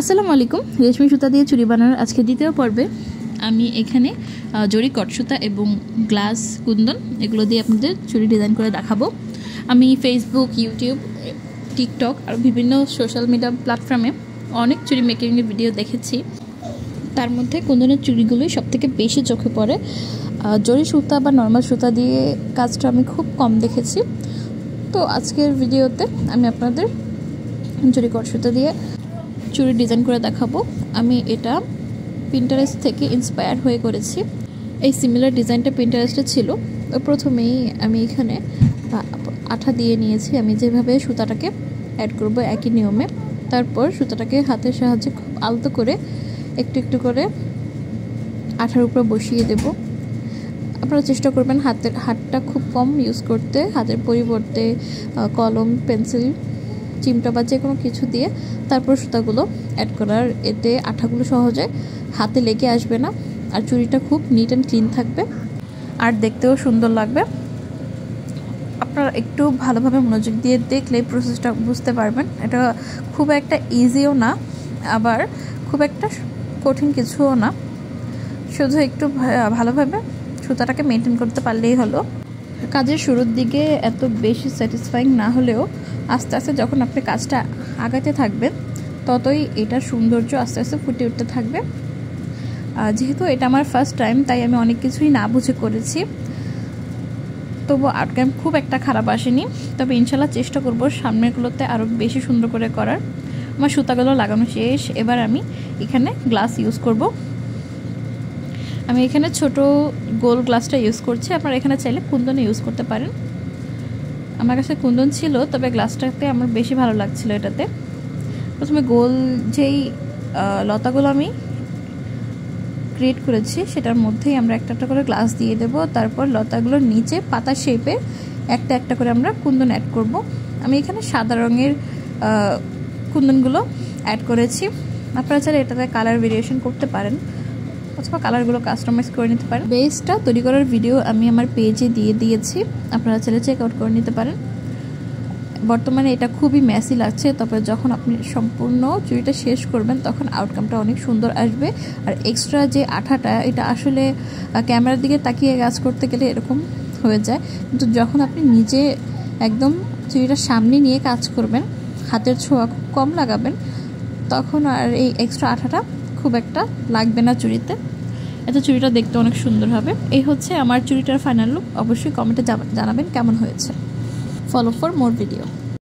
আসসালামু আলাইকুম। রেশমি সুতা দিয়ে চুড়ি বানানোর আজকে দ্বিতীয় পর্বে আমি এখানে জরি কট সুতা এবং গ্লাস কুন্দন এগুলো দিয়ে আপনাদের চুড়ি ডিজাইন করে দেখাবো। আমি ফেসবুক, ইউটিউব, টিকটক আর বিভিন্ন সোশ্যাল মিডিয়া প্ল্যাটফর্মে অনেক চুড়ি মেকিংয়ের ভিডিও দেখেছি। তার মধ্যে কুন্দনের চুড়িগুলোই সবথেকে বেশি চোখে পড়ে। জরি সুতা বা নর্মাল সুতা দিয়ে কাজটা আমি খুব কম দেখেছি। তো আজকের ভিডিওতে আমি আপনাদের জরি কট সুতা দিয়ে চুড়ি ডিজাইন করে দেখাবো। আমি এটা পিন্টারেস্ট থেকে ইন্সপায়ার হয়ে করেছি। এই সিমিলার ডিজাইনটা পিন্টারেস্টে ছিল। তো প্রথমেই আমি এখানে আঠা দিয়ে নিয়েছি। আমি যেভাবে সুতাটাকে অ্যাড করব একই নিয়মে। তারপর সুতাটাকে হাতের সাহায্যে খুব আলতো করে একটু একটু করে আঠার উপর বসিয়ে দেব। আপনারা চেষ্টা করবেন হাতটা খুব কম ইউজ করতে। হাতের পরিবর্তে কলম, পেন্সিল, চিমটা বা যে কোনো কিছু দিয়ে তারপর সুতাগুলো অ্যাড করার। এতে আঠাগুলো সহজে হাতে লেগে আসবে না, আর চুড়িটা খুব নিট অ্যান্ড ক্লিন থাকবে আর দেখতেও সুন্দর লাগবে। আপনারা একটু ভালোভাবে মনোযোগ দিয়ে দেখলে প্রসেসটা বুঝতে পারবেন। এটা খুব একটা ইজিও না, আবার খুব একটা কঠিন কিছুও না। শুধু একটু ভালোভাবে সুতাটাকে মেনটেন করতে পারলেই হলো। কাজের শুরুর দিকে এত বেশি স্যাটিসফাইং না হলেও আস্তে আস্তে যখন আপনি কাজটা আগাতে থাকবেন ততই এটার সৌন্দর্য আস্তে আস্তে ফুটে উঠতে থাকবে। যেহেতু এটা আমার ফার্স্ট টাইম, তাই আমি অনেক কিছুই না বুঝে করেছি। তবু আউটকাম খুব একটা খারাপ আসেনি। তবে ইনশাল্লাহ চেষ্টা করব সামনেরগুলোতে আরও বেশি সুন্দর করে করার। আমার সুতাগুলো লাগানো শেষ। এবার আমি এখানে গ্লাস ইউজ করব। আমি এখানে ছোট গোল গ্লাসটা ইউজ করছি। আপনারা এখানে চাইলে কুন্দন ইউজ করতে পারেন। আমার কাছে কুন্দন ছিল, তবে গ্লাসটাতে আমার বেশি ভালো লাগছিল এটাতে। প্রথমে গোল যেই লতাগুলো আমি ক্রিয়েট করেছি সেটার মধ্যেই আমরা একটা একটা করে গ্লাস দিয়ে দেব। তারপর লতাগুলোর নিচে পাতা শেপে একটা একটা করে আমরা কুন্দন অ্যাড করব। আমি এখানে সাদা রঙের কুন্দনগুলো অ্যাড করেছি। আপনারা চাইলে এটাতে কালার ভেরিয়েশন করতে পারেন অথবা কালারগুলো কাস্টমাইজ করে নিতে পারেন। বেসটা তৈরি করার ভিডিও আমি আমার পেজে দিয়ে দিয়েছি, আপনারা চাইলে চেক আউট করে নিতে পারেন। বর্তমানে এটা খুবই মেসি লাগছে, তবে যখন আপনি সম্পূর্ণ চুড়িটা শেষ করবেন তখন আউটকামটা অনেক সুন্দর আসবে। আর এক্সট্রা যে আঠাটা, এটা আসলে ক্যামেরার দিকে তাকিয়ে কাজ করতে গেলে এরকম হয়ে যায়, কিন্তু যখন আপনি নিজে একদম চুড়িটার সামনে নিয়ে কাজ করবেন, হাতের ছোঁয়া খুব কম লাগাবেন, তখন আর এই এক্সট্রা আঠাটা খুব একটা লাগবে না চুড়িতে। এতে চুড়িটা দেখতে অনেক সুন্দর হবে। এই হচ্ছে আমার চুড়িটার ফাইনাল লুক। অবশ্যই কমেন্টে জানাবেন কেমন হয়েছে। Follow for more video.